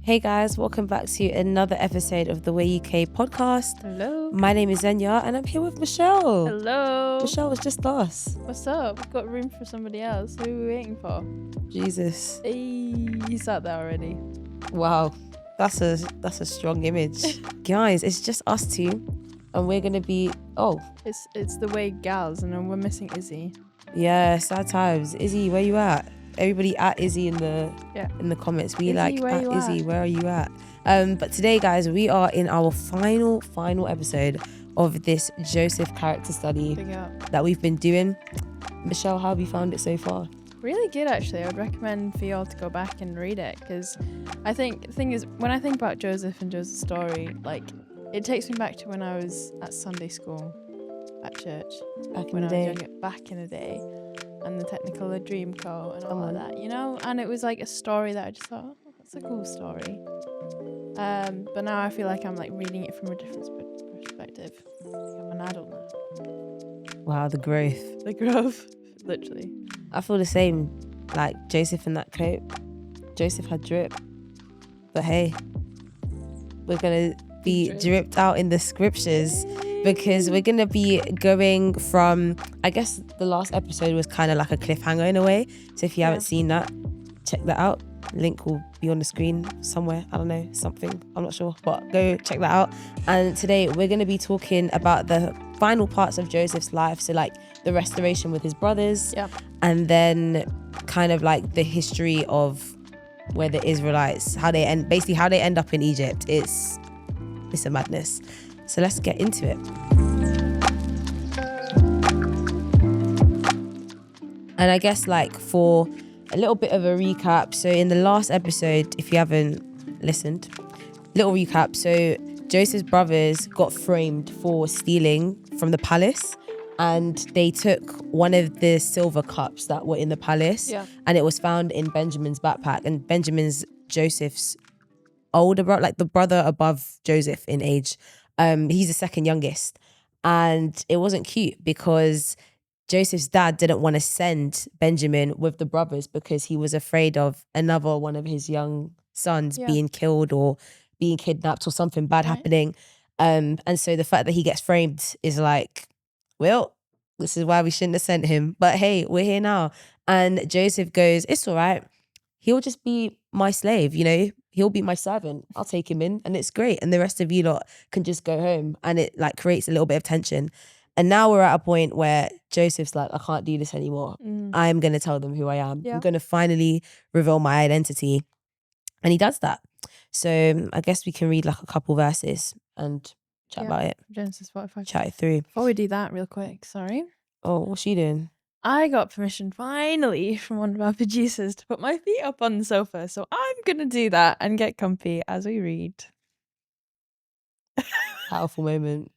Hey guys, welcome back to another episode of the Way UK podcast. Hello. My name is Xenia and I'm here with Michelle. Hello. Michelle, it's just us. What's up? We've got room for somebody else. Who are we waiting for? Jesus. Hey, you sat there already. Wow. That's a strong image. Guys, it's just us two. And we're gonna be It's the way gals, and then we're missing Izzy. yeah, sad times. Izzy, where you at? Everybody at Izzy in the comments. We Izzy, like where at you Izzy, at? where are you at? But today, guys, we are in our final episode of this Joseph character study Big up. that we've been doing. Michelle, how have you found it so far? Really good, actually. I would recommend for y'all to go back and read it, because I think the thing is, when I think about Joseph and Joseph's story, like, it takes me back to when I was at Sunday school at church. Back when in the I day. was younger, back in the day. And the Technicolor Dreamcoat and all of that, you know? And it was like a story that I just thought, oh, that's a cool story. But now I feel like I'm like reading it from a different perspective. I'm an adult now. Wow, the growth. The growth, literally. I feel the same. Like Joseph in that coat. Joseph had drip. But hey, we're going to be dripped out in the scriptures, because we're going to be going from, I guess the last episode was kind of like a cliffhanger in a way. So if you haven't seen that, check that out. Link will be on the screen somewhere. I don't know, something. I'm not sure, but go check that out. And today we're going to be talking about the final parts of Joseph's life. So like the restoration with his brothers. Yeah. And then kind of like the history of where the Israelites, how they end up in Egypt. It's a madness. So let's get into it. And I guess like for a little bit of a recap. So in the last episode, if you haven't listened, little recap. So Joseph's brothers got framed for stealing from the palace, and they took one of the silver cups that were in the palace, and it was found in Benjamin's backpack. And Benjamin's Joseph's older brother, like the brother above Joseph in age. He's the second youngest, and it wasn't cute because Joseph's dad didn't want to send Benjamin with the brothers because he was afraid of another one of his young sons being killed or being kidnapped or something bad happening. And so the fact that he gets framed is like, well, this is why we shouldn't have sent him. But hey, we're here now. And Joseph goes, it's all right. He'll just be my slave, you know? He'll be my servant. I'll take him in and it's great. And the rest of you lot can just go home. And it like creates a little bit of tension. And now we're at a point where Joseph's like, I can't do this anymore. I'm going to tell them who I am. I'm going to finally reveal my identity. And he does that. So I guess we can read like a couple verses and chat about it. Genesis 45. Chat it through. Before we do that real quick, sorry. Oh, what's she doing? I got permission finally from one of our producers to put my feet up on the sofa. So I'm going to do that and get comfy as we read. Powerful moment.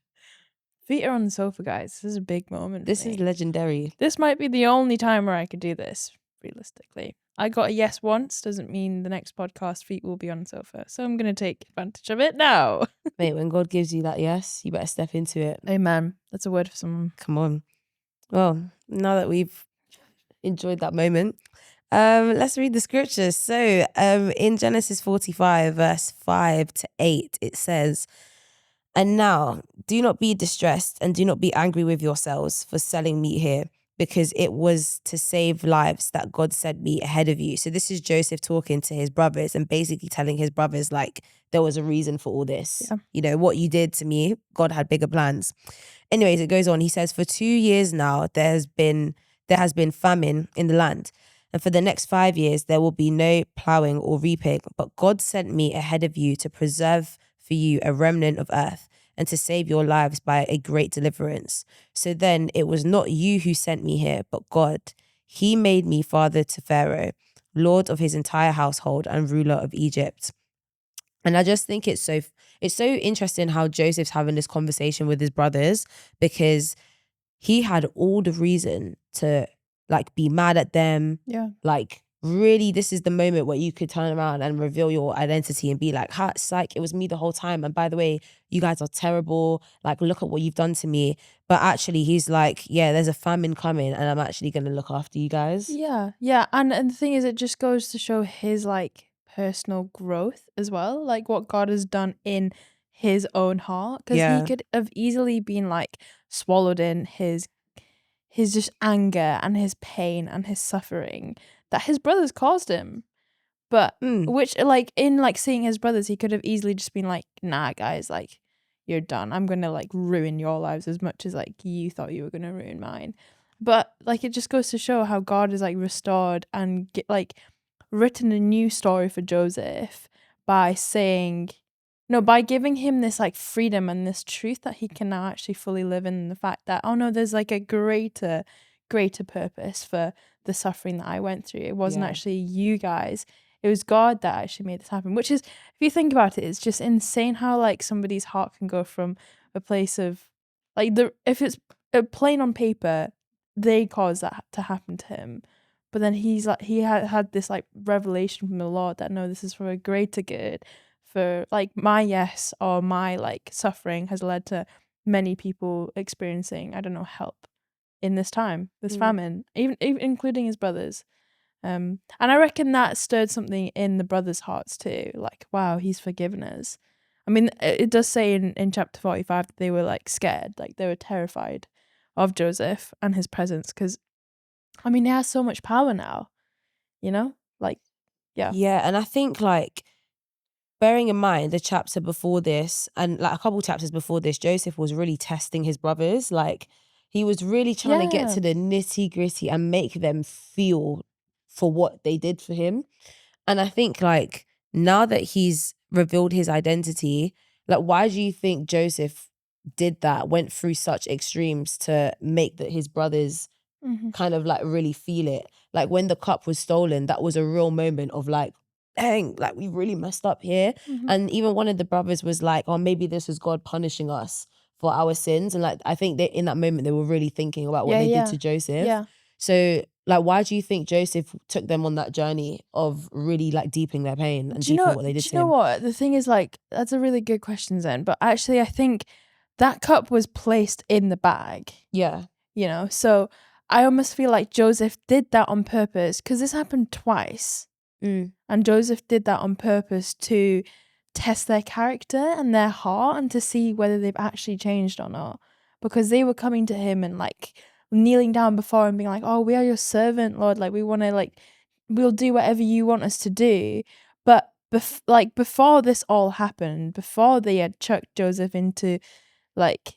Feet are on the sofa, guys. This is a big moment. This is legendary. This might be the only time where I could do this, realistically. I got a yes once, doesn't mean the next podcast feet will be on the sofa. So I'm going to take advantage of it now. Mate, when God gives you that yes, you better step into it. Amen. That's a word for someone. Come on. Well, now that we've enjoyed that moment, let's read the scriptures. So in Genesis 45, verse 5 to 8, it says, and now do not be distressed and do not be angry with yourselves for selling me here, because it was to save lives that God sent me ahead of you. So this is Joseph talking to his brothers and basically telling his brothers like there was a reason for all this. Yeah. You know, what you did to me, God had bigger plans. Anyways, it goes on. He says, for 2 years now, there has been famine in the land. And for the next 5 years, there will be no plowing or reaping. But God sent me ahead of you to preserve for you a remnant of earth and to save your lives by a great deliverance. So then it was not you who sent me here, but God. He made me father to Pharaoh, lord of his entire household and ruler of Egypt. And I just think it's so interesting how Joseph's having this conversation with his brothers, because he had all the reason to like be mad at them. Yeah. Like really, this is the moment where you could turn around and reveal your identity and be like, ha, psych, it was me the whole time. And by the way, you guys are terrible. Like, look at what you've done to me. But actually he's like, yeah, there's a famine coming and I'm actually going to look after you guys. Yeah. Yeah. And the thing is, it just goes to show his like personal growth as well, like what God has done in his own heart, because he Yeah. could have easily been like swallowed in his just anger and his pain and his suffering that his brothers caused him. But which, like, in like seeing his brothers, he could have easily just been like, nah guys, like, you're done, I'm gonna like ruin your lives as much as like you thought you were gonna ruin mine. But like, it just goes to show how God is like restored and written a new story for Joseph by saying, no, by giving him this like freedom and this truth that he can now actually fully live in, the fact that, oh no, there's like a greater purpose for the suffering that I went through. It wasn't actually you guys. It was God that actually made this happen, which is, if you think about it, it's just insane how like somebody's heart can go from a place of like, if it's plain on paper, they caused that to happen to him. But then he had this like revelation from the Lord that no, this is for a greater good, for like my yes or my like suffering has led to many people experiencing, I don't know, help in this time, this famine, even including his brothers. And I reckon that stirred something in the brothers' hearts too. Like, wow, he's forgiven us. I mean, it does say in chapter 45 that they were like scared, like they were terrified of Joseph and his presence, because I mean, he has so much power now, you know? Like, yeah. Yeah, and I think like bearing in mind the chapter before this and like a couple chapters before this, Joseph was really testing his brothers. Like he was really trying to get Yeah. to the nitty-gritty and make them feel for what they did for him. And I think like now that he's revealed his identity, like why do you think Joseph did that, went through such extremes to make that his brothers kind of like really feel it? Like when the cup was stolen, that was a real moment of like, dang, like we really messed up here. And even one of the brothers was like, oh, maybe this is God punishing us for our sins. And like I think that in that moment they were really thinking about what they did to Joseph. Yeah. So like why do you think Joseph took them on that journey of really like deepening their pain and deepening what they did Do to you know him? what? The thing is, like, that's a really good question, Zen. But actually, I think that cup was placed in the bag, Yeah. you know? So I almost feel like Joseph did that on purpose, because this happened twice. And Joseph did that on purpose to test their character and their heart and to see whether they've actually changed or not. Because they were coming to him and like kneeling down before him being like, oh, we are your servant, Lord. Like, we want to, like, we'll do whatever you want us to do. But before this all happened, before they had chucked Joseph into like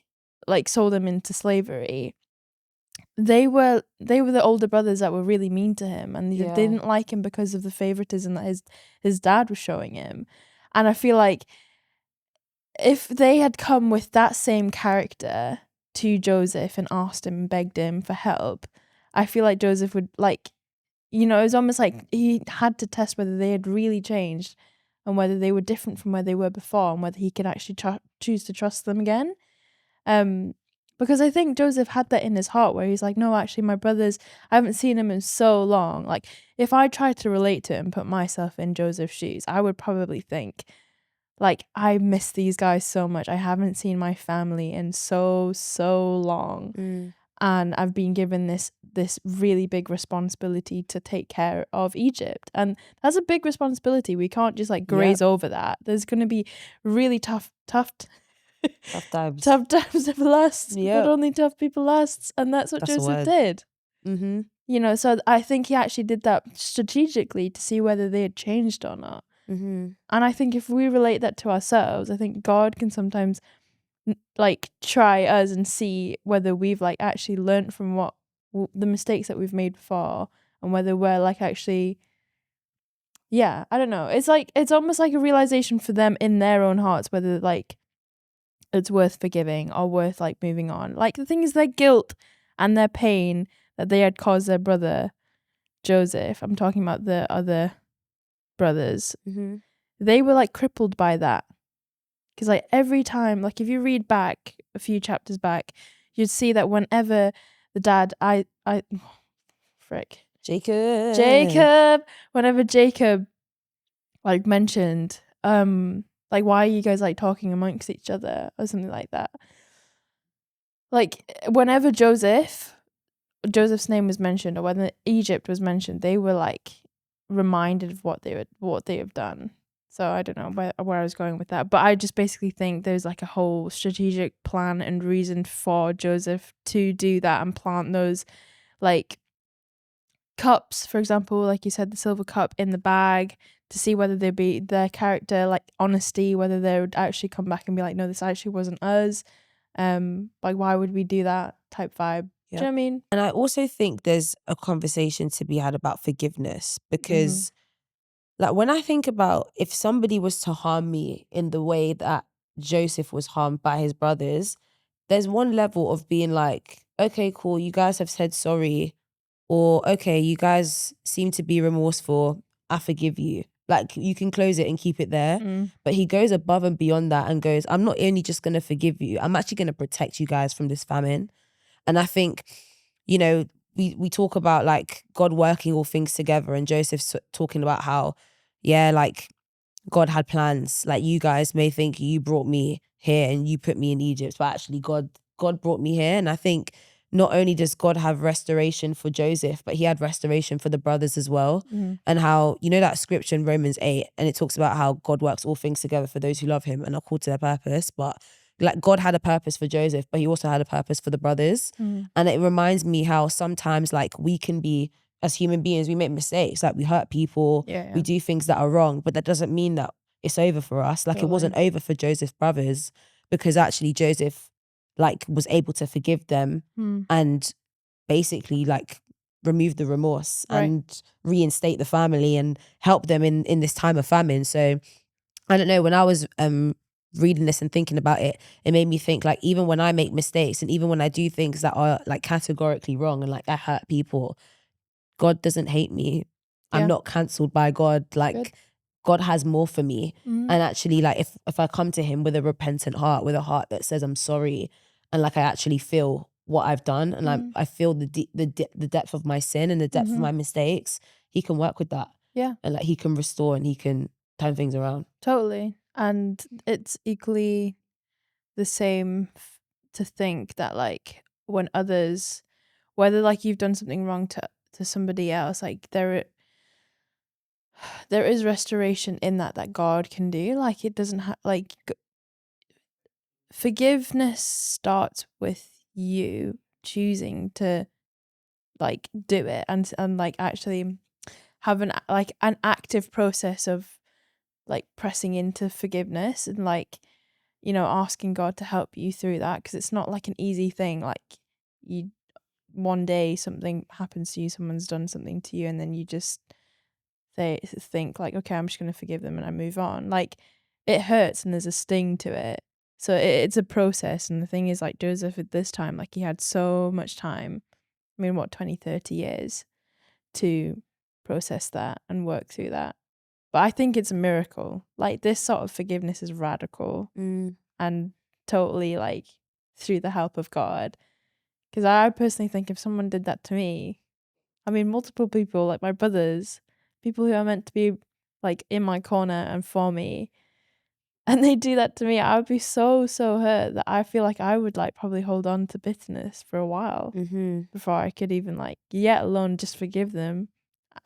sold him into slavery, they were the older brothers that were really mean to him, and they didn't like him because of the favoritism that his dad was showing him. And I feel like if they had come with that same character to Joseph and asked him and begged him for help, I feel like Joseph would, like, you know, it was almost like he had to test whether they had really changed and whether they were different from where they were before, and whether he could actually choose to trust them again. Because I think Joseph had that in his heart where he's like, no, actually, my brothers, I haven't seen him in so long. Like, if I tried to relate to him, put myself in Joseph's shoes, I would probably think, like, I miss these guys so much. I haven't seen my family in so long. And I've been given this really big responsibility to take care of Egypt. And that's a big responsibility. We can't just like graze over that. There's going to be really tough times. Tough times never last, but only tough people lasts. And that's what Joseph did. You know, so I think he actually did that strategically to see whether they had changed or not. And I think if we relate that to ourselves, I think God can sometimes like try us and see whether we've like actually learned from what the mistakes that we've made before, and whether we're like actually, I don't know. It's like, it's almost like a realization for them in their own hearts, whether like it's worth forgiving or worth like moving on. Like, the thing is, their guilt and their pain that they had caused their brother Joseph, I'm talking about the other brothers, they were like crippled by that. Because like every time, like if you read back a few chapters back, you'd see that whenever the dad, Jacob, whenever Jacob like mentioned, like, why are you guys like talking amongst each other or something like that? Like, whenever Joseph's name was mentioned, or when Egypt was mentioned, they were like reminded of what they have done. So I don't know where I was going with that, but I just basically think there's like a whole strategic plan and reason for Joseph to do that and plant those like cups, for example, like you said, the silver cup in the bag to see whether they be their character, like honesty, whether they would actually come back and be like, no, this actually wasn't us. Like why would we do that type vibe? Do you know what I mean? And I also think there's a conversation to be had about forgiveness because like when I think about if somebody was to harm me in the way that Joseph was harmed by his brothers, there's one level of being like, okay, cool, you guys have said sorry, or okay, you guys seem to be remorseful, I forgive you. Like you can close it and keep it there. But he goes above and beyond that and goes, I'm not only just going to forgive you, I'm actually going to protect you guys from this famine. And I think, you know, we talk about like God working all things together, and Joseph's talking about how, yeah, like God had plans. Like you guys may think you brought me here and you put me in Egypt, but actually God brought me here. And I think not only does God have restoration for Joseph, but he had restoration for the brothers as well. And how, you know, that scripture in Romans 8, and it talks about how God works all things together for those who love him and are called to their purpose. But like God had a purpose for Joseph, but he also had a purpose for the brothers. And it reminds me how sometimes like we can be, as human beings, we make mistakes, like we hurt people, we do things that are wrong, but that doesn't mean that it's over for us. Like it wasn't over for Joseph's brothers, because actually Joseph like was able to forgive them and basically like remove the remorse and reinstate the family and help them in this time of famine. So I don't know, when I was reading this and thinking about it, it made me think like even when I make mistakes and even when I do things that are like categorically wrong and like I hurt people, God doesn't hate me. I'm not cancelled by God. Like God has more for me. And actually like if I come to him with a repentant heart, with a heart that says I'm sorry, and like I actually feel what I've done and I feel the depth of my sin and the depth of my mistakes, he can work with that. Yeah. And like he can restore and he can turn things around. Totally. And it's equally the same to think that like when others, whether like you've done something wrong to somebody else, like there is restoration in that God can do. Like it doesn't have like forgiveness starts with you choosing to like do it and like actually have an active process of like pressing into forgiveness and like, you know, asking God to help you through that, because it's not like an easy thing. Like you, one day something happens to you, someone's done something to you, and then you just think like, okay, I'm just going to forgive them and I move on. Like it hurts and there's a sting to it. So it's a process. And the thing is like Joseph at this time, like he had so much time, I mean, what, 20, 30 years to process that and work through that. But I think it's a miracle. Like this sort of forgiveness is radical and totally like through the help of God. Because I personally think if someone did that to me, I mean, multiple people, like my brothers, people who are meant to be like in my corner and for me, and they do that to me, I would be so hurt that I feel like I would like probably hold on to bitterness for a while before I could even like, yet alone just forgive them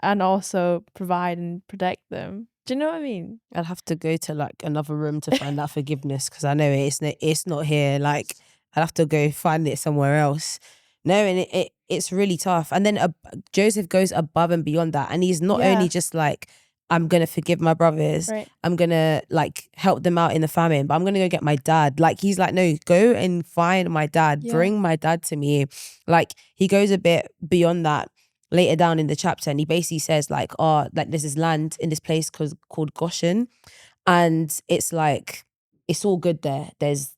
and also provide and protect them. Do you know what I mean? I'd have to go to like another room to find that forgiveness, because I know it's not here. Like I'd have to go find it somewhere else. No, and it's really tough. And then Joseph goes above and beyond that, and he's not only just like, I'm gonna forgive my brothers, I'm gonna like help them out in the famine, but I'm gonna go get my dad. Like he's like, no, go and find my dad, bring my dad to me. Like he goes a bit beyond that later down in the chapter, and he basically says like, oh, like there's this land in this place called Goshen, and it's like it's all good there. There's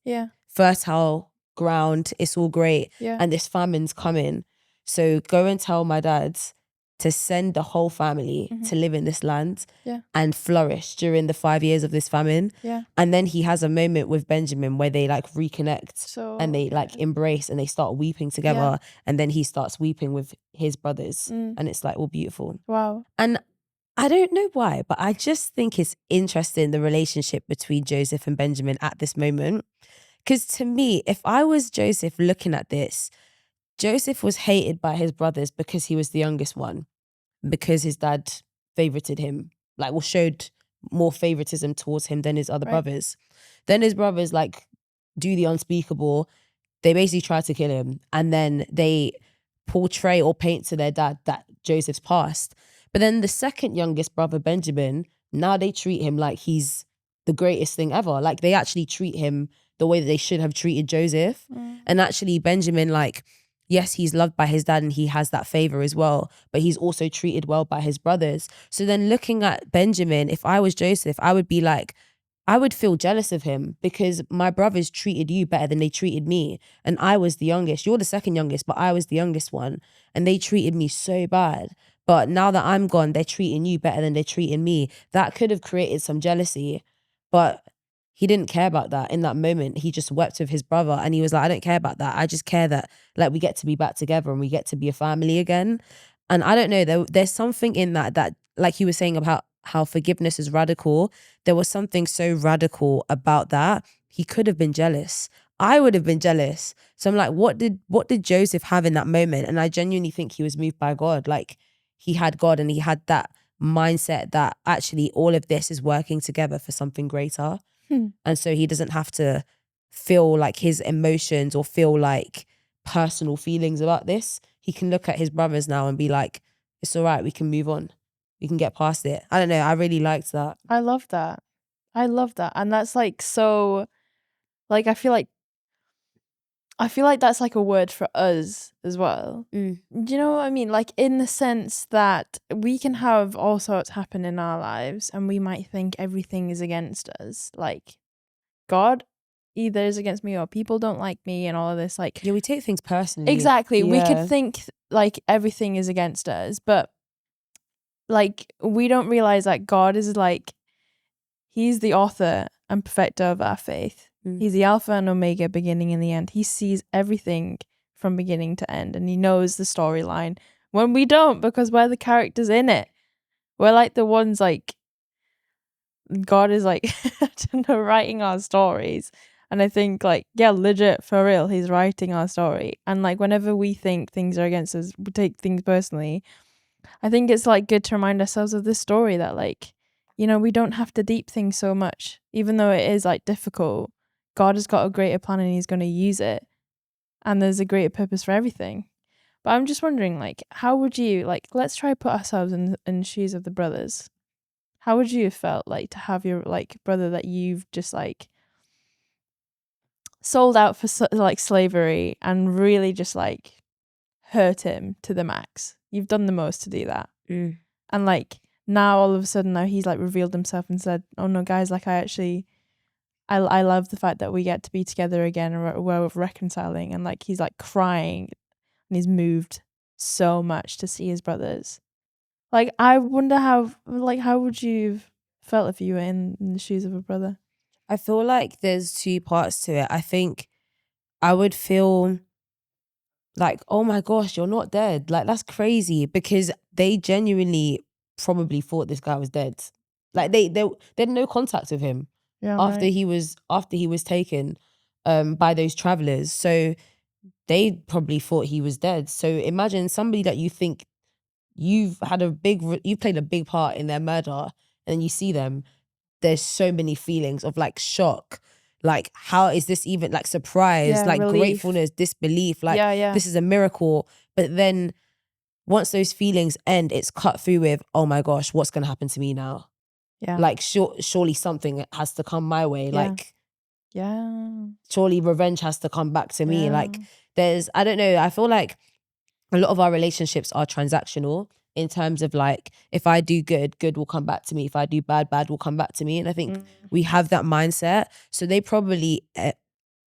fertile ground, it's all great, and this famine's coming. So go and tell my dad to send the whole family to live in this land and flourish during the 5 years of this famine. And then he has a moment with Benjamin where they like reconnect and they like embrace and they start weeping together. And then he starts weeping with his brothers and it's like all beautiful. Wow. And I don't know why, but I just think it's interesting, the relationship between Joseph and Benjamin at this moment. Because to me, if I was Joseph looking at this, Joseph was hated by his brothers because he was the youngest one, because his dad favorited him, like, or showed more favoritism towards him than his other Right. brothers. Then his brothers like do the unspeakable. They basically try to kill him, and then they portray or paint to their dad that Joseph's passed. But then the second youngest brother, Benjamin, now they treat him like he's the greatest thing ever. Like, they actually treat him the way that they should have treated Joseph. And actually Benjamin, like, yes, he's loved by his dad and he has that favor as well, but he's also treated well by his brothers. So then looking at Benjamin, if I was Joseph, I would be like, I would feel jealous of him because my brothers treated you better than they treated me. And I was the youngest. You're the second youngest, but I was the youngest one. And they treated me so bad. But now that I'm gone, they're treating you better than they're treating me. That could have created some jealousy. But he didn't care about that in that moment. He just wept with his brother and he was like, I don't care about that. I just care that, like, we get to be back together and we get to be a family again. And I don't know, there's something in that, like you were saying about how forgiveness is radical. There was something so radical about that. He could have been jealous. I would have been jealous. So I'm like, what did Joseph have in that moment? And I genuinely think he was moved by God. Like, he had God and he had that mindset that actually all of this is working together for something greater. And so he doesn't have to feel like his emotions or feel like personal feelings about this. He can look at his brothers now and be like, it's all right, we can move on. We can get past it. I don't know. I really liked that. I love that. And that's like so, like, I feel like that's like a word for us as well. Do you know what I mean? Like, in the sense that we can have all sorts happen in our lives and we might think everything is against us. Like, God either is against me or people don't like me and all of this. Like, Yeah, we take things personally. exactly. We Yeah. could think like everything is against us, but like, we don't realize that God is like, he's the author and perfecter of our faith. He's the Alpha and Omega, beginning and the end. He sees everything from beginning to end and he knows the storyline when we don't, because we're the characters in it. We're like the ones, like, God is like, I don't know, writing our stories. And I think, like, yeah, legit, for real, he's writing our story. And like, whenever we think things are against us, we take things personally. I think it's like good to remind ourselves of this story that, like, you know, we don't have to deep things so much, even though it is like difficult. God has got a greater plan and he's going to use it. And there's a greater purpose for everything. But I'm just wondering, like, how would you, like, let's try put ourselves in the shoes of the brothers. How would you have felt like to have your, like, brother that you've just, like, sold out for like slavery and really just, like, hurt him to the max? You've done the most to do that. And like, now all of a sudden now he's like revealed himself and said, oh no guys, like, I love the fact that we get to be together again and we're reconciling. And like, he's like crying and he's moved so much to see his brothers. Like, I wonder how would you have felt if you were in the shoes of a brother? I feel like there's two parts to it. I think I would feel like, oh my gosh, you're not dead. Like, that's crazy, because they genuinely probably thought this guy was dead. Like, they had no contact with him after he was taken by those travelers. So they probably thought he was dead. So imagine somebody that you think you played a big part in their murder, and you see them. There's so many feelings of like shock, like, how is this even, like, surprise, like relief, gratefulness, disbelief, like, this is a miracle. But then once those feelings end, it's cut through with, oh my gosh, what's gonna happen to me now? Like, surely something has to come my way. Like, surely revenge has to come back to me. Like, I don't know, I feel like a lot of our relationships are transactional, in terms of like, if I do good, good will come back to me. If I do bad, bad will come back to me. And I think we have that mindset. So they probably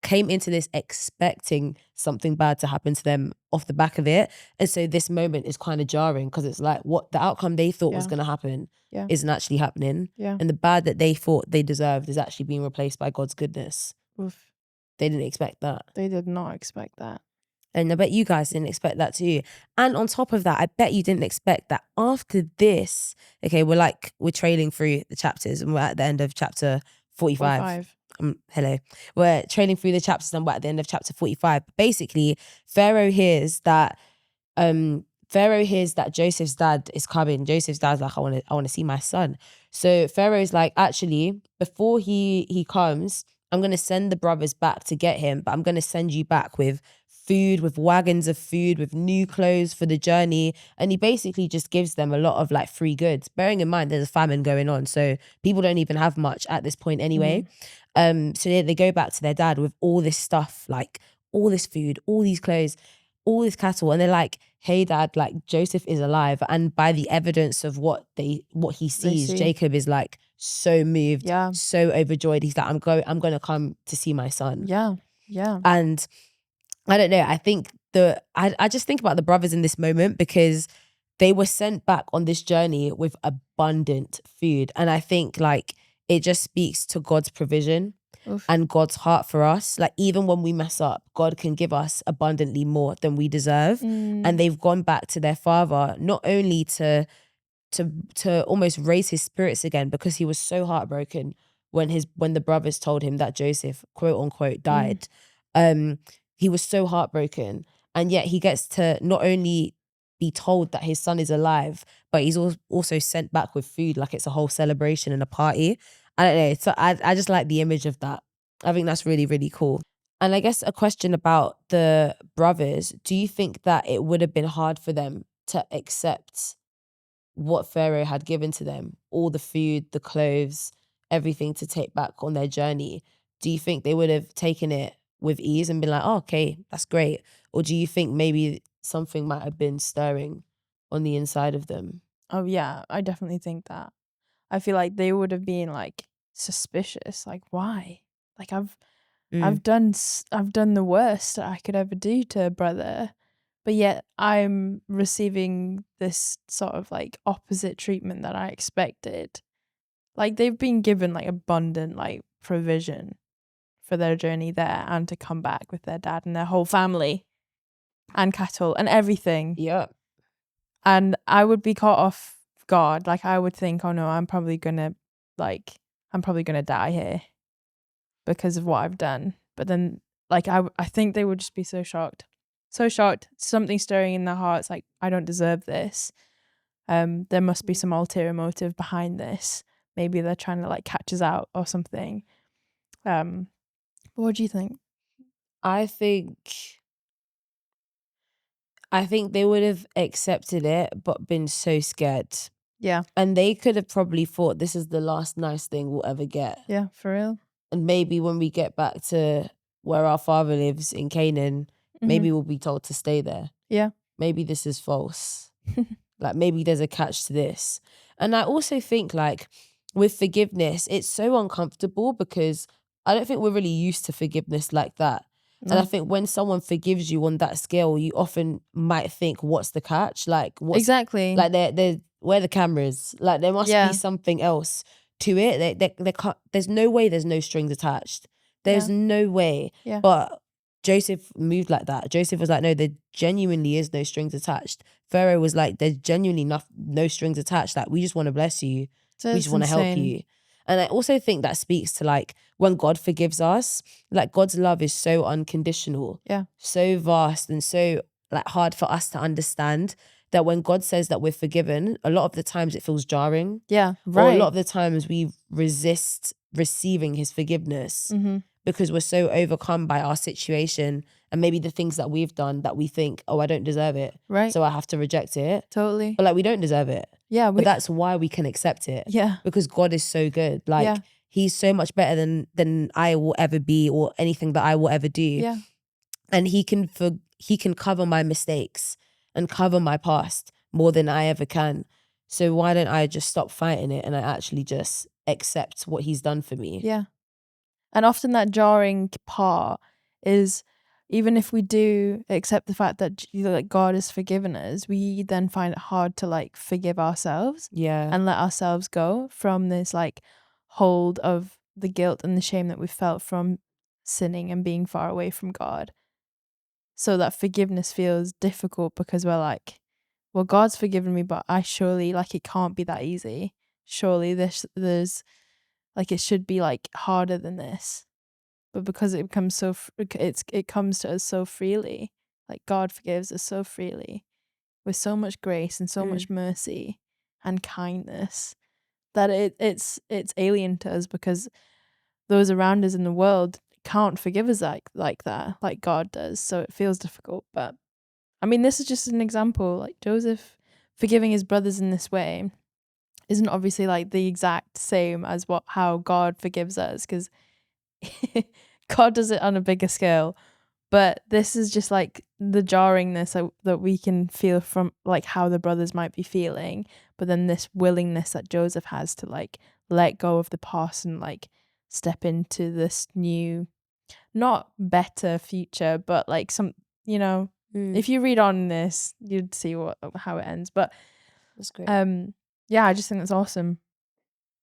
came into this expecting something bad to happen to them off the back of it. And so this moment is kind of jarring, because it's like, what the outcome they thought was going to happen isn't actually happening. And the bad that they thought they deserved is actually being replaced by God's goodness. Oof. They didn't expect that. They did not expect that. And I bet you guys didn't expect that too. And on top of that, I bet you didn't expect that after this, okay, we're trailing through the chapters and we're at the end of chapter 45. Hello. We're trailing through the chapters and we're at the end of chapter 45. Basically, Pharaoh hears that Pharaoh hears that Joseph's dad is coming. Joseph's dad's like, I want to see my son. So Pharaoh's like, actually, before he comes, I'm going to send the brothers back to get him, but I'm going to send you back with food, with wagons of food, with new clothes for the journey. And he basically just gives them a lot of like free goods, bearing in mind there's a famine going on. So people don't even have much at this point anyway. So they go back to their dad with all this stuff, like all this food, all these clothes, all this cattle. And they're like, hey dad, like Joseph is alive. And by the evidence of what he sees, see. Jacob is like so moved, Yeah. so overjoyed. He's like, I'm going to come to see my son. Yeah. Yeah. And I don't know, I think I just think about the brothers in this moment, because they were sent back on this journey with abundant food. And I think like it just speaks to God's provision Oof. and God's heart for us. Like even when we mess up, God can give us abundantly more than we deserve. And they've gone back to their father, not only to almost raise his spirits again, because he was so heartbroken when the brothers told him that Joseph, quote unquote, died. He was so heartbroken. And yet he gets to not only be told that his son is alive, but he's also sent back with food, like it's a whole celebration and a party. I don't know. So I just like the image of that. I think that's really, really cool. And I guess a question about the brothers, do you think that it would have been hard for them to accept what Pharaoh had given to them, all the food, the clothes, everything to take back on their journey? Do you think they would have taken it with ease and been like, oh, okay, that's great? Or do you think maybe something might have been stirring on the inside of them? Oh yeah, I definitely think that. I feel like they would have been like suspicious. Like, why? Like I've done the worst that I could ever do to a brother, but yet I'm receiving this sort of like opposite treatment that I expected. Like they've been given like abundant like provision for their journey there and to come back with their dad and their whole family and cattle and everything. Yeah. And I would be caught off guard. Like I would think, oh no, I'm probably gonna die here because of what I've done. But then like I think they would just be so shocked. So shocked. Something stirring in their hearts, like, I don't deserve this. There must be some ulterior motive behind this. Maybe they're trying to like catch us out or something. What do you think? I think they would have accepted it, but been so scared. Yeah. And they could have probably thought this is the last nice thing we'll ever get. Yeah, for real. And maybe when we get back to where our father lives in Canaan, maybe we'll be told to stay there. Yeah. Maybe this is false. Like maybe there's a catch to this. And I also think like with forgiveness, it's so uncomfortable because I don't think we're really used to forgiveness like that. And I think when someone forgives you on that scale, you often might think, what's the catch? Like what's Exactly. like they're where the cameras? Like there must Yeah. be something else to it. They can't, there's no way there's no strings attached. There's no way. Yeah. But Joseph moved like that. Joseph was like, no, there genuinely is no strings attached. Pharaoh was like, there's genuinely no strings attached. Like, we just want to bless you. So We just want to help you. And I also think that speaks to like when God forgives us, like God's love is so unconditional. Yeah. So vast and so like hard for us to understand that when God says that we're forgiven, a lot of the times it feels jarring. Yeah. Or Right. a lot of the times we resist receiving his forgiveness because we're so overcome by our situation and maybe the things that we've done that we think, oh, I don't deserve it. Right. So I have to reject it. Totally. But like we don't deserve it. Yeah. But that's why we can accept it. Yeah. Because God is so good. Like he's so much better than I will ever be or anything that I will ever do. Yeah. And he can cover my mistakes and cover my past more than I ever can. So why don't I just stop fighting it and I actually just accept what he's done for me? Yeah. And often that jarring part is, even if we do accept the fact that like God has forgiven us, we then find it hard to like forgive ourselves. Yeah. And let ourselves go from this like hold of the guilt and the shame that we felt from sinning and being far away from God. So that forgiveness feels difficult because we're like, well, God's forgiven me, but I surely, like, it can't be that easy. Surely there's like, it should be like harder than this. But because it becomes it comes to us so freely, like God forgives us so freely, with so much grace and so much mercy and kindness that it's alien to us, because those around us in the world can't forgive us like that, like God does. So it feels difficult. But I mean, this is just an example. Like Joseph forgiving his brothers in this way isn't obviously like the exact same as how God forgives us, because God does it on a bigger scale. But this is just like the jarringness that we can feel from like how the brothers might be feeling, but then this willingness that Joseph has to like let go of the past and like step into this new, not better future, but like some, if you read on this, you'd see how it ends. But That's great. yeah, I just think that's awesome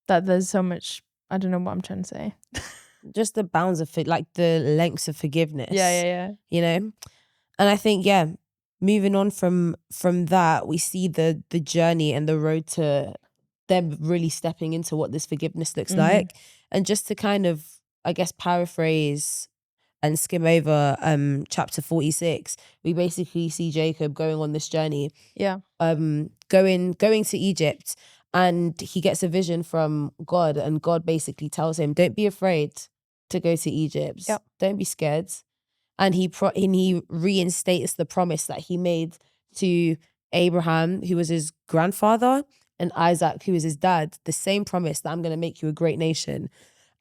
that there's so much. I don't know what I'm trying to say. Just the bounds of like the lengths of forgiveness. Yeah. You know, and I think moving on from that, we see the journey and the road to them really stepping into what this forgiveness looks like. And just to kind of, I guess, paraphrase and skim over chapter 46, we basically see Jacob going on this journey. Yeah. Going to Egypt, and he gets a vision from God, and God basically tells him, don't be afraid to go to Egypt. Yep. Don't be scared. And he reinstates the promise that he made to Abraham, who was his grandfather, and Isaac, who was his dad, the same promise that I'm going to make you a great nation.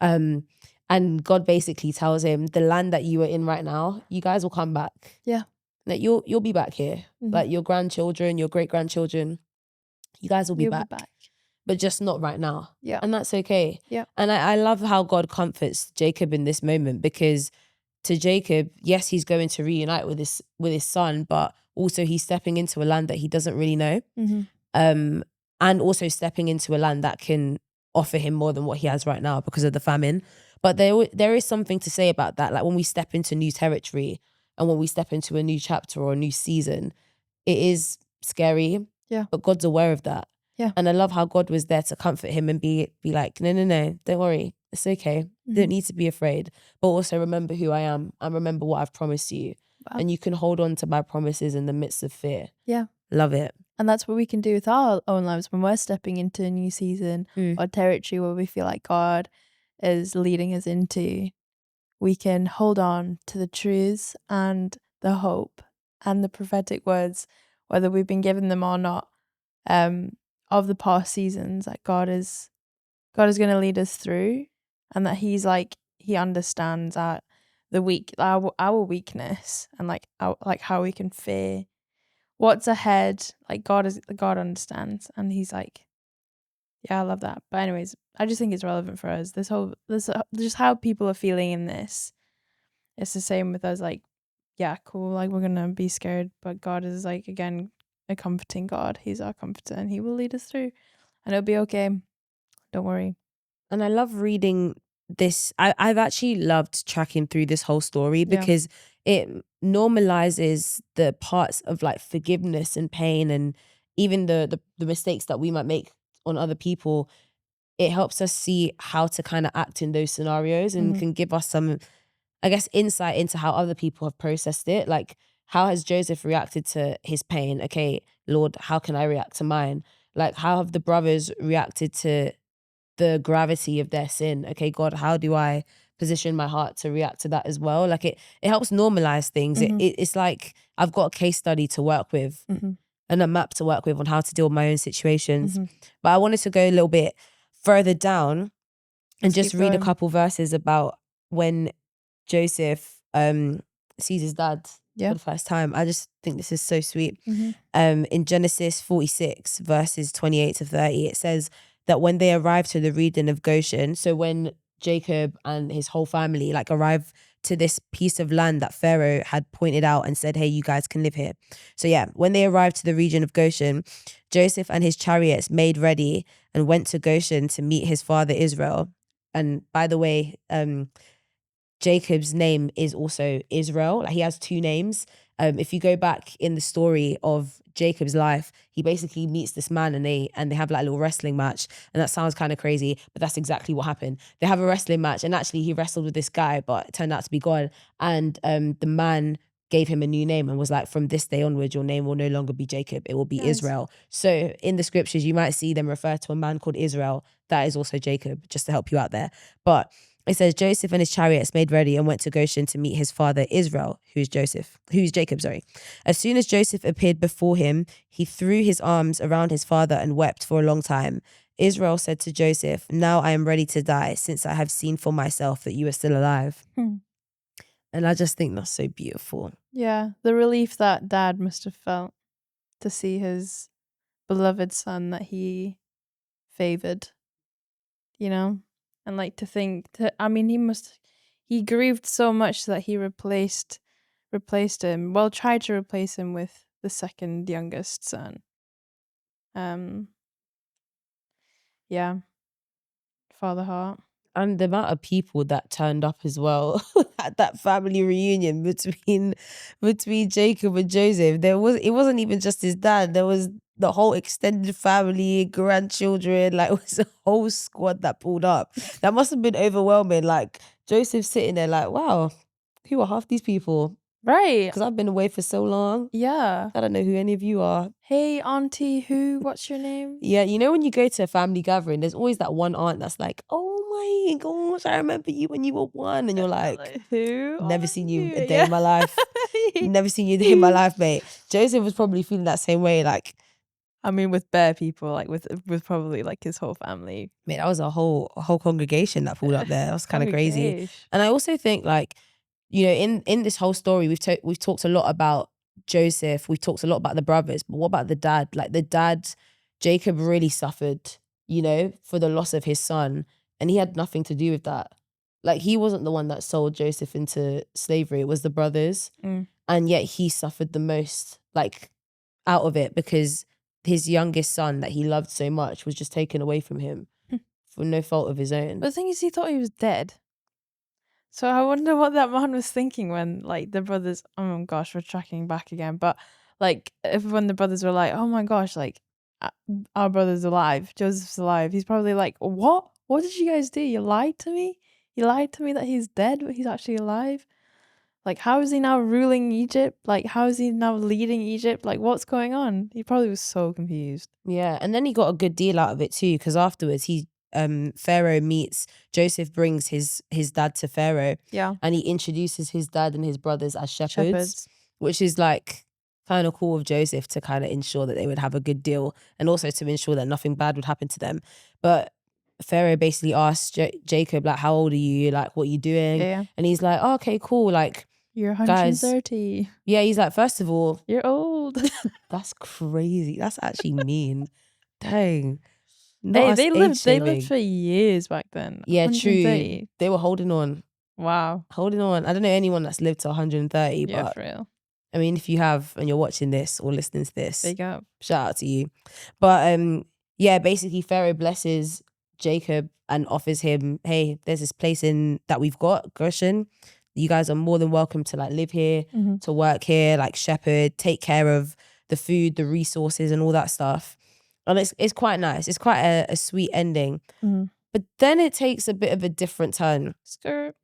And God basically tells him, the land that you are in right now, you guys will come back. Yeah. That you'll be back here. Like your grandchildren, your great grandchildren, you guys will be back. But just not right now. Yeah. And that's okay. Yeah. And I love how God comforts Jacob in this moment, because to Jacob, yes, he's going to reunite with his son, but also he's stepping into a land that he doesn't really know. And also stepping into a land that can offer him more than what he has right now because of the famine. But there is something to say about that. Like when we step into new territory and when we step into a new chapter or a new season, it is scary. Yeah. But God's aware of that. Yeah. And I love how God was there to comfort him and be like, no, don't worry. It's okay. You don't need to be afraid. But also remember who I am and remember what I've promised you. Wow. And you can hold on to my promises in the midst of fear. Yeah. Love it. And that's what we can do with our own lives when we're stepping into a new season or territory where we feel like God is leading us into. We can hold on to the truths and the hope and the prophetic words, whether we've been given them or not, of the past seasons, that God is going to lead us through, and that He understands our weakness and like how we can fear what's ahead. Like God understands, and He's like, yeah, I love that. But anyways, I just think it's relevant for us. This just how people are feeling in this. It's the same with us. Like, yeah, cool. Like we're gonna be scared, but God is like, again, a comforting God. He's our comforter, and He will lead us through, and it'll be okay. Don't worry. And I love reading this. I've actually loved tracking through this whole story because it normalizes the parts of like forgiveness and pain, and even the mistakes that we might make on other people. It helps us see how to kind of act in those scenarios and can give us some, I guess, insight into how other people have processed it. Like, how has Joseph reacted to his pain? Okay, Lord, how can I react to mine? Like, how have the brothers reacted to the gravity of their sin? Okay, God, how do I position my heart to react to that as well? Like it helps normalize things. It's like I've got a case study to work with and a map to work with on how to deal with my own situations. But I wanted to go a little bit further down and just read a couple verses about when Joseph sees his dad for the first time. I just think this is so sweet. In Genesis 46 verses 28 to 30, it says that when they arrived to the region of Goshen, so when Jacob and his whole family like arrived to this piece of land that Pharaoh had pointed out and said, hey, you guys can live here. So yeah, when they arrived to the region of Goshen, Joseph and his chariots made ready and went to Goshen to meet his father Israel. And by the way, Jacob's name is also Israel. Like he has two names. If you go back in the story of Jacob's life, he basically meets this man and they have like a little wrestling match. And that sounds kind of crazy, but that's exactly what happened. They have a wrestling match and actually he wrestled with this guy, but it turned out to be God. And the man gave him a new name and was like, from this day onwards, your name will no longer be Jacob, it will be Nice. Israel. So in the scriptures, you might see them refer to a man called Israel. That is also Jacob, just to help you out there. But it says Joseph and his chariots made ready and went to Goshen to meet his father Israel, who's Jacob, sorry. As soon as Joseph appeared before him, he threw his arms around his father and wept for a long time. Israel said to Joseph, now I am ready to die, since I have seen for myself that you are still alive. And I just think that's so beautiful. Yeah, the relief that dad must have felt to see his beloved son that he favored, you know? And like to think, he grieved so much that he replaced him, well, tried to replace him with the second youngest son. Yeah, father heart. And the amount of people that turned up as well at that family reunion between Jacob and Joseph. It wasn't even just his dad. There was the whole extended family, grandchildren. Like, it was a whole squad that pulled up. That must have been overwhelming. Like, Joseph sitting there like, wow, who are half these people? Right. Because I've been away for so long. Yeah. I don't know who any of you are. Hey, auntie, what's your name? Yeah, you know when you go to a family gathering, there's always that one aunt that's like, oh my gosh, I remember you when you were one. And you're like, who? never seen you a day in my life. Never seen you a day in my life, mate. Joseph was probably feeling that same way. Like, I mean, with bare people, like with probably like his whole family. mate, that was a whole congregation that pulled up there. That was kind of crazy. And I also think, like, you know, in this whole story, we've talked a lot about Joseph. We've talked a lot about the brothers, but what about the dad? Like, the dad, Jacob really suffered, you know, for the loss of his son, and he had nothing to do with that. Like, he wasn't the one that sold Joseph into slavery. It was the brothers. And yet he suffered the most, like, out of it, because his youngest son that he loved so much was just taken away from him for no fault of his own. But the thing is, he thought he was dead. So I wonder what that man was thinking when, like, the brothers, oh gosh, we're tracking back again. But like, when the brothers were like, oh my gosh, like, our brother's alive, Joseph's alive. He's probably like, what? What did you guys do? You lied to me? You lied to me that he's dead, but he's actually alive? Like, how is he now ruling Egypt? Like, how is he now leading Egypt? Like, what's going on? He probably was so confused. Yeah, and then he got a good deal out of it too, because afterwards Pharaoh meets Joseph, brings his dad to Pharaoh. Yeah. And he introduces his dad and his brothers as shepherds. Which is like kind of cool of Joseph to kind of ensure that they would have a good deal, and also to ensure that nothing bad would happen to them. But Pharaoh basically asked Jacob, like, how old are you? Like, what are you doing? Yeah. And he's like, oh, okay, cool. Like, you're 130. Guys, yeah, he's like, first of all, you're old. That's crazy. That's actually mean. Dang. Hey, they lived for years back then. Yeah, true. They were holding on. Wow. Holding on. I don't know anyone that's lived to 130, yeah, but for real. I mean, if you have and you're watching this or listening to this, big up. Shout out to you. But yeah, basically Pharaoh blesses Jacob and offers him, hey, there's this place that we've got, Goshen. You guys are more than welcome to like live here, to work here, like shepherd, take care of the food, the resources and all that stuff. And it's quite nice. It's quite a sweet ending. But then it takes a bit of a different turn. Skirt.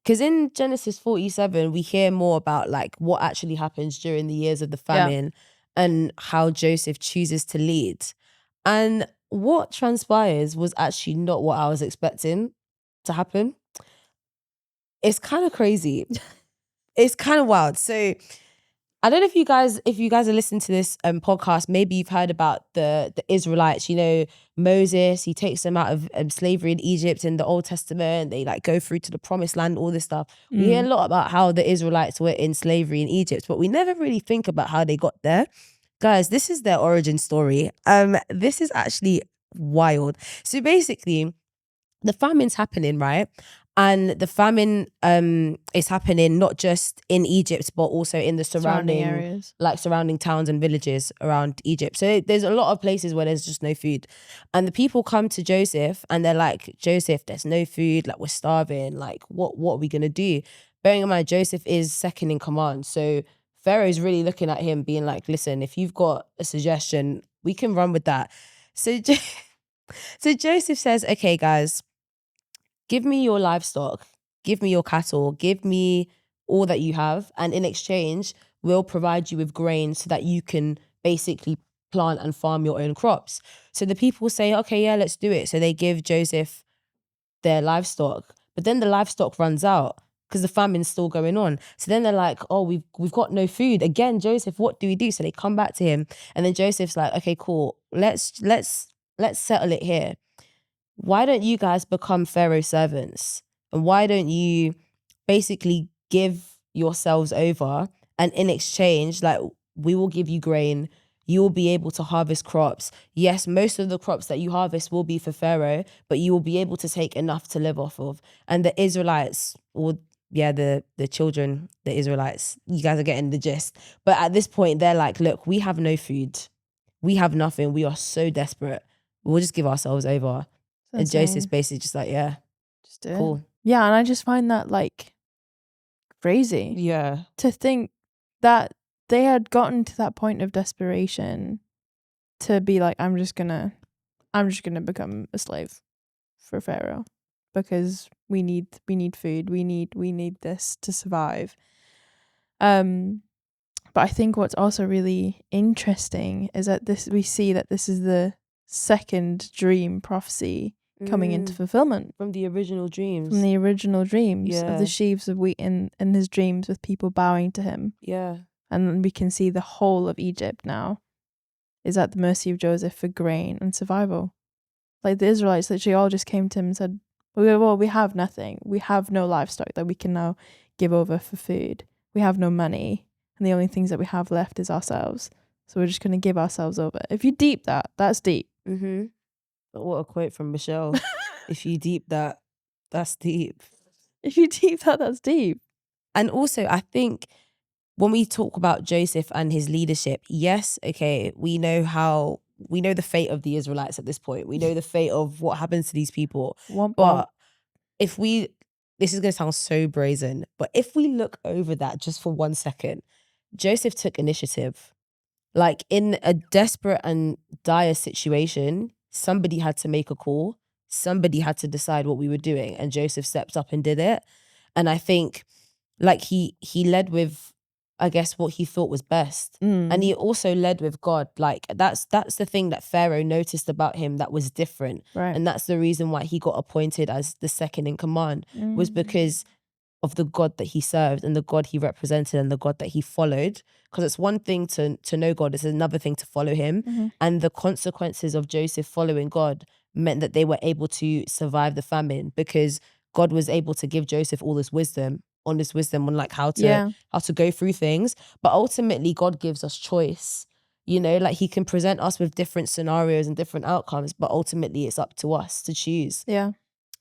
Because in Genesis 47, we hear more about like what actually happens during the years of the famine and how Joseph chooses to lead. And what transpires was actually not what I was expecting to happen. It's kind of crazy. It's kind of wild. So I don't know if you guys are listening to this podcast, maybe you've heard about the Israelites. You know, Moses, he takes them out of slavery in Egypt in the Old Testament. They like go through to the promised land, all this stuff. We hear a lot about how the Israelites were in slavery in Egypt, but we never really think about how they got there. Guys, this is their origin story. This is actually wild. So basically, the famine's happening, right? And the famine is happening not just in Egypt, but also in the surrounding areas, like surrounding towns and villages around Egypt. So there's a lot of places where there's just no food. And the people come to Joseph and they're like, Joseph, there's no food, like we're starving, like what are we gonna do? Bearing in mind, Joseph is second in command. So Pharaoh's really looking at him being like, listen, if you've got a suggestion, we can run with that. So Joseph says, okay, guys, give me your livestock, give me your cattle, give me all that you have, and in exchange, we'll provide you with grain so that you can basically plant and farm your own crops. So the people say, okay, yeah, let's do it. So they give Joseph their livestock, but then the livestock runs out because the famine's still going on. So then they're like, oh, we've got no food. Again, Joseph, what do we do? So they come back to him, and then Joseph's like, okay, cool. Let's settle it here. Why don't you guys become Pharaoh's servants? And why don't you basically give yourselves over, and in exchange, like, we will give you grain, you will be able to harvest crops. Yes, most of the crops that you harvest will be for Pharaoh, but you will be able to take enough to live off of. And the Israelites, or the children, the Israelites, you guys are getting the gist. But at this point, they're like, look, we have no food. We have nothing. We are so desperate. We'll just give ourselves over. And Joseph's basically just like, yeah, just do cool. it. Yeah, and I just find that like crazy. Yeah. To think that they had gotten to that point of desperation to be like, I'm just gonna become a slave for Pharaoh because we need food, we need this to survive. But I think what's also really interesting is that we see that this is the second dream prophecy coming into fulfillment from the original dreams. Of the sheaves of wheat in his dreams, with people bowing to him. Yeah. And we can see the whole of Egypt now is at the mercy of Joseph for grain and survival. Like the Israelites literally all just came to him and said, well, we have nothing. We have no livestock that we can now give over for food. We have no money. And the only things that we have left is ourselves. So we're just going to give ourselves over. If you deep that, that's deep. Mm-hmm. But what a quote from Michelle. If you deep that, that's deep. If you deep that, that's deep. And also, I think when we talk about Joseph and his leadership, yes, okay, we know the fate of the Israelites at this point. We know the fate of what happens to these people. But if this is going to sound so brazen, but if we look over that just for 1 second, Joseph took initiative. Like in a desperate and dire situation, somebody had to make a call. Somebody had to decide what we were doing, and Joseph stepped up and did it. And I think like he led with, I guess, what he thought was best. And he also led with God. Like that's the thing that Pharaoh noticed about him that was different. Right. And that's the reason why he got appointed as the second in command, was because of the God that he served and the God he represented and the God that he followed. Because it's one thing to know God, it's another thing to follow him. And the consequences of Joseph following God meant that they were able to survive the famine, because God was able to give Joseph all this wisdom on like how to go through things. But ultimately God gives us choice. You know, like he can present us with different scenarios and different outcomes, but ultimately it's up to us to choose. Yeah.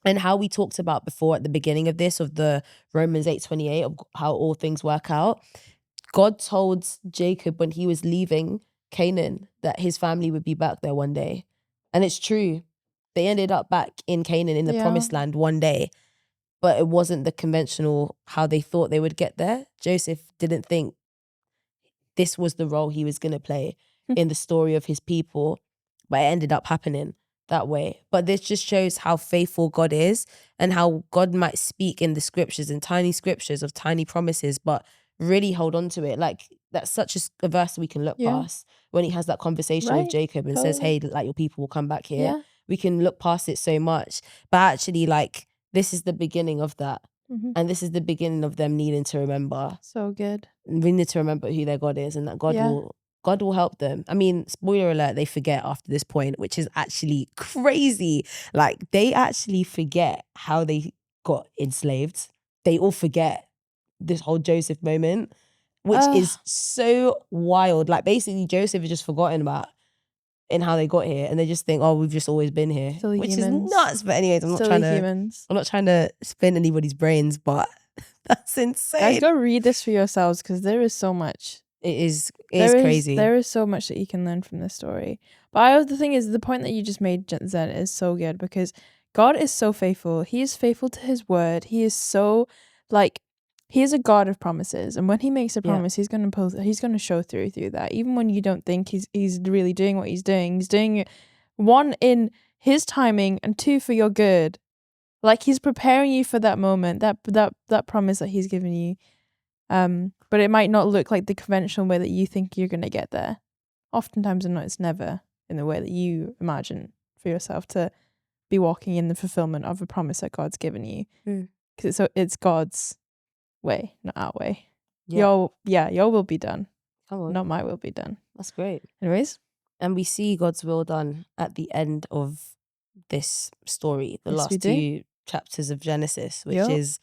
And how we talked about before at the beginning of this, of the Romans 8:28, of how all things work out. God told Jacob when he was leaving Canaan that his family would be back there one day. And it's true. They ended up back in Canaan, in the promised land, one day. But it wasn't the conventional how they thought they would get there. Joseph didn't think this was the role he was going to play in the story of his people, but it ended up happening that way. But this just shows how faithful God is, and how God might speak in the scriptures, in tiny scriptures of tiny promises, but really hold on to it. Like that's such a verse we can look past when he has that conversation with Jacob and says, hey, like your people will come back here. Yeah. We can look past it so much. But actually, like, this is the beginning of that. And this is the beginning of them needing to remember. So good. We need to remember who their God is, and that God will help them. I mean, spoiler alert, they forget after this point, which is actually crazy. Like, they actually forget how they got enslaved. They all forget this whole Joseph moment, which is so wild. Like, basically, Joseph is just forgotten about in how they got here, and they just think, oh, we've just always been here. Silly which humans. is nuts. But anyways, I'm not trying to spin anybody's brains, but that's insane. Guys, go read this for yourselves, because there is so much. It is crazy. There is so much that you can learn from this story. But the thing is, the point that you just made, Zen, is so good, because God is so faithful. He is faithful to his word. He is so, like, he is a God of promises, and when he makes a promise, he's going to show through that. Even when you don't think he's really doing what he's doing it, one, in his timing, and two, for your good. Like, he's preparing you for that moment, that promise that he's given you. But it might not look like the conventional way that you think you're going to get there. Oftentimes, it's never in the way that you imagine for yourself to be walking in the fulfillment of a promise that God's given you. Because it's God's way, not our way. Yeah. Your will be done. Come on. Not my will be done. That's great. Anyways. And we see God's will done at the end of this story, the Yes, last we do. 2 chapters of Genesis, which is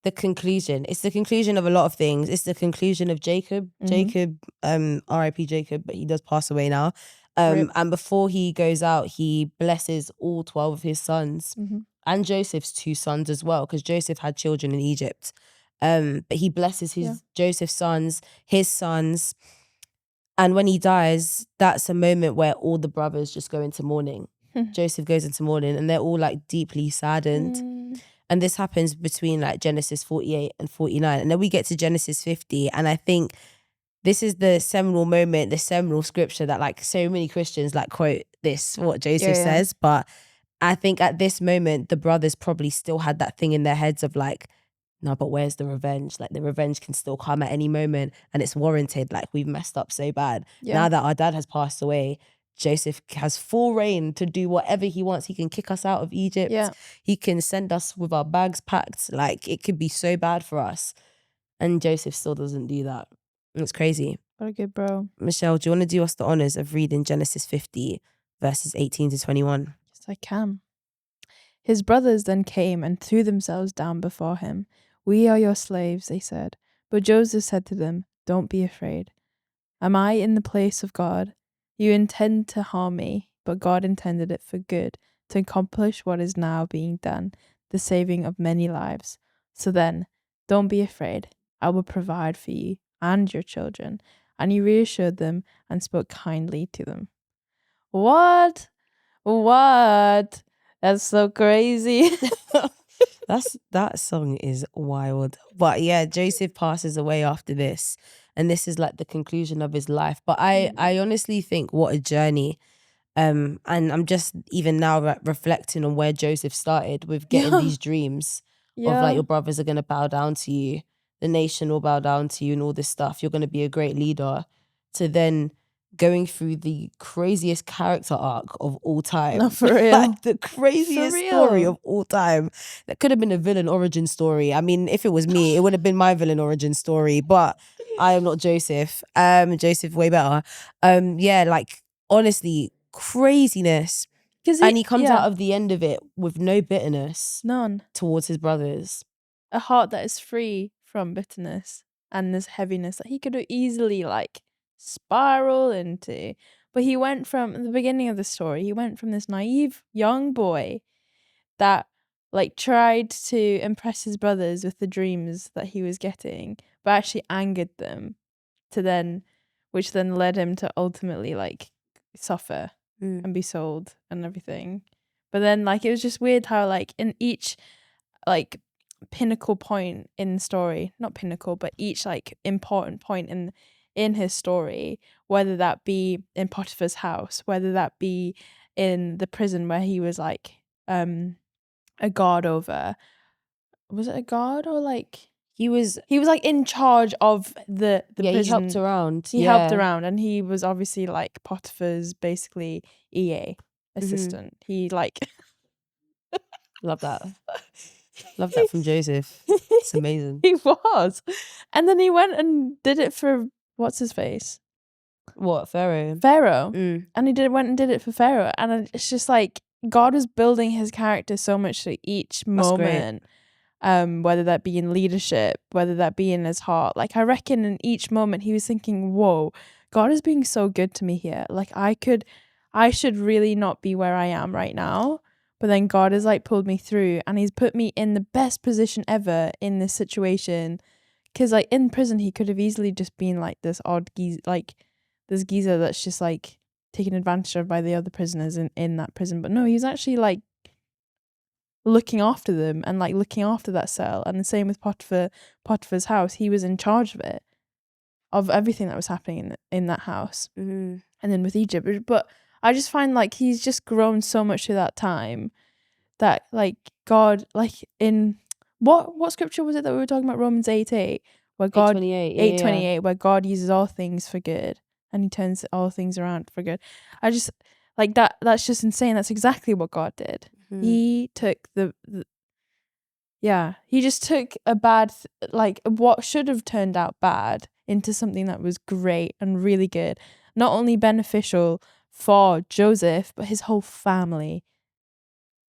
the conclusion. It's the conclusion of a lot of things. It's the conclusion of Jacob. Jacob, R.I.P. Jacob, but he does pass away now. And before he goes out, he blesses all 12 of his sons and Joseph's 2 sons as well, because Joseph had children in Egypt. But he blesses Joseph's sons, his sons. And when he dies, that's a moment where all the brothers just go into mourning. Joseph goes into mourning and they're all like deeply saddened. And this happens between like Genesis 48 and 49. And then we get to Genesis 50. And I think this is the seminal moment, the seminal scripture that like so many Christians like quote this, what Joseph says. But I think at this moment, the brothers probably still had that thing in their heads of like, no, but where's the revenge? Like the revenge can still come at any moment and it's warranted. Like we've messed up so bad. Now that our dad has passed away, Joseph has full reign to do whatever he wants. He can kick us out of Egypt. He can send us with our bags packed. Like it could be so bad for us. And Joseph still doesn't do that. It's crazy. What a good bro. Michelle, do you want to do us the honors of reading Genesis 50 verses 18 to 21? Yes, I can. His brothers then came and threw themselves down before him. We are your slaves, they said. But Joseph said to them, don't be afraid. Am I in the place of God? You intend to harm me, but God intended it for good, to accomplish what is now being done, the saving of many lives. So then, don't be afraid. I will provide for you and your children. And he reassured them and spoke kindly to them. What? That's so crazy. That song is wild. But yeah, Joseph passes away after this. And this is like the conclusion of his life. But I honestly think what a journey. And I'm just even now reflecting on where Joseph started with getting these dreams of like your brothers are going to bow down to you. The nation will bow down to you and all this stuff. You're going to be a great leader. To then going through the craziest character arc of all time. No, for real. Like the craziest story of all time. That could have been a villain origin story. I mean, if it was me, it would have been my villain origin story. But I am not Joseph. Joseph way better. Yeah, like honestly, craziness. And he comes out of the end of it with no bitterness. None. Towards his brothers. A heart that is free from bitterness and this heaviness that he could have easily like spiral into. But he went from the beginning of the story, he went from this naive young boy that like tried to impress his brothers with the dreams that he was getting, but actually angered them which then led him to ultimately like suffer and be sold and everything. But then like it was just weird how like in each like pinnacle point in the story, not pinnacle, but each like important point in his story, whether that be in Potiphar's house, whether that be in the prison where he was like a guard over. Was it a guard or like he was like in charge of the prison. He helped around. He helped around, and he was obviously like Potiphar's basically EA assistant. He like love that. Love that from Joseph. It's amazing. He was. And then he went and did it for what's his face? What, Pharaoh? And he went and did it for Pharaoh. And it's just like God was building his character so much to each moment. Whether that be in leadership, whether that be in his heart. Like I reckon in each moment he was thinking, whoa, God is being so good to me here. Like I should really not be where I am right now. But then God has like pulled me through and he's put me in the best position ever in this situation. Because like in prison, he could have easily just been like this odd this geezer that's just like taken advantage of by the other prisoners in that prison. But no, he's actually like looking after them and like looking after that cell. And the same with Potiphar's house. He was in charge of it, of everything that was happening in that house. And then with Egypt. But I just find like he's just grown so much through that time that like God, like in what scripture was it that we were talking about? Romans 8:8, where God 8:28, 8:28, where God uses all things for good and he turns all things around for good. I just like that's just insane. That's exactly what God did. He took he just took a bad like what should have turned out bad into something that was great and really good, not only beneficial for Joseph but his whole family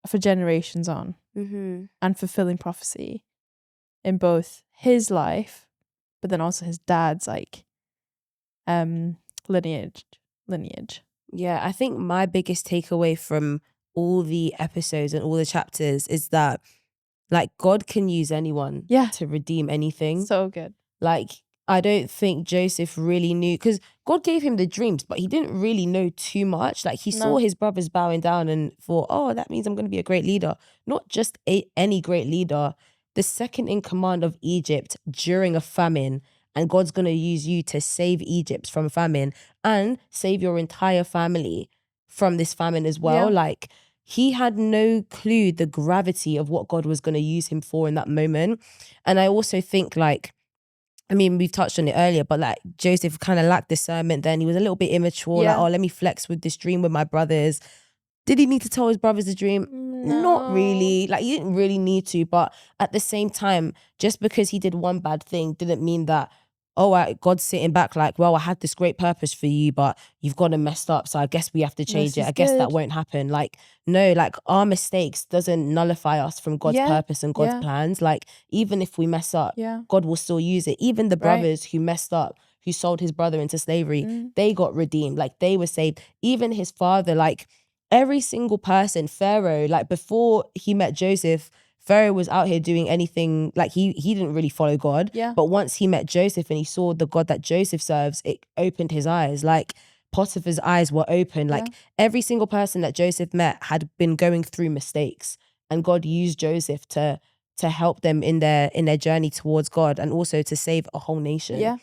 for generations on, and fulfilling prophecy in both his life but then also his dad's like lineage. Yeah, I think my biggest takeaway from all the episodes and all the chapters is that like God can use anyone to redeem anything. So good. Like, I don't think Joseph really knew, because God gave him the dreams, but he didn't really know too much. Like, he saw his brothers bowing down and thought, oh, that means I'm going to be a great leader. Not just any great leader, the second in command of Egypt during a famine. And God's going to use you to save Egypt from famine and save your entire family from this famine as well. Like, he had no clue the gravity of what God was going to use him for in that moment. And I also think like, I mean, we've touched on it earlier, but like Joseph kind of lacked discernment then. He was a little bit immature, like, oh, let me flex with this dream with my brothers. Did he need to tell his brothers the dream? No. Not really. Like, he didn't really need to. But at the same time, just because he did one bad thing didn't mean that, God's sitting back like, well, I had this great purpose for you, but you've got to messed up. So I guess we have to change it. I guess that won't happen. Like, no, like our mistakes doesn't nullify us from God's purpose and God's plans. Like, even if we mess up, God will still use it. Even the brothers who messed up, who sold his brother into slavery, they got redeemed. Like, they were saved. Even his father, like every single person, Pharaoh, like before he met Joseph, Pharaoh was out here doing anything, like he didn't really follow God. But once he met Joseph and he saw the God that Joseph serves, it opened his eyes. Like Potiphar's eyes were open. Like every single person that Joseph met had been going through mistakes, and God used Joseph to help them in their journey towards God and also to save a whole nation.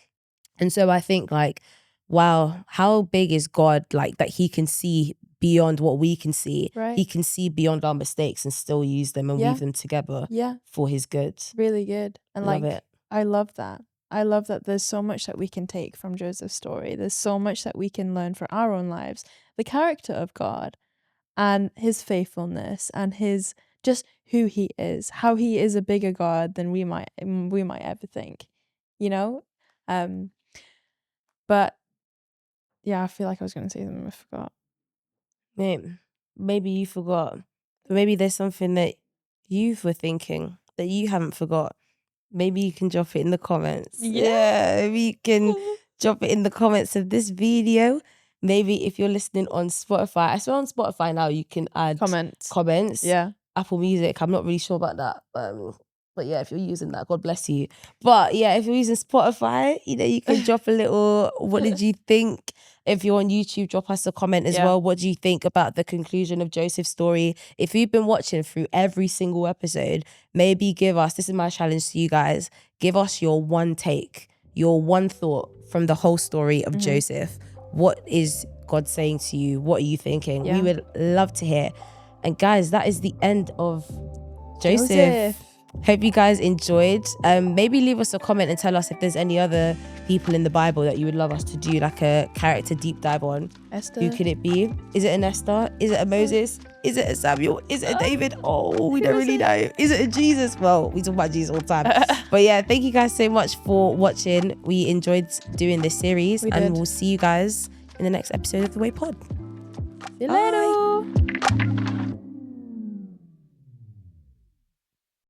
And so I think like, wow, how big is God, like that he can see beyond what we can see. He can see beyond our mistakes and still use them and weave them together for his good. Really good. And Love like, it. I love that. I love that there's so much that we can take from Joseph's story. There's so much that we can learn for our own lives. The character of God and his faithfulness and his just who he is, how he is a bigger God than we might ever think, you know? But yeah, I feel like I was going to say something I forgot. Maybe you forgot. But maybe there's something that you were thinking that you haven't forgot. Maybe you can drop it in the comments. Yeah, maybe you can drop it in the comments of this video. Maybe if you're listening on Spotify, I swear on Spotify now you can add comments. Yeah. Apple Music, I'm not really sure about that. But yeah, if you're using that, God bless you. But yeah, if you're using Spotify, you know, you can drop a little, what did you think? If you're on YouTube, drop us a comment as well. What do you think about the conclusion of Joseph's story? If you've been watching through every single episode, maybe give us, this is my challenge to you guys, give us your one take, your one thought from the whole story of Joseph. What is God saying to you? What are you thinking? We would love to hear. And guys, that is the end of Joseph. Hope you guys enjoyed. Maybe leave us a comment and tell us if there's any other people in the Bible that you would love us to do like a character deep dive on. Esther. Who could it be? Is it an Esther? Is it a Moses? Is it a Samuel? Is it a David? Oh, we don't really know. Is it a Jesus? Well, we talk about Jesus all the time. But yeah, thank you guys so much for watching. We enjoyed doing this series and we'll see you guys in the next episode of The Way Pod. See you later.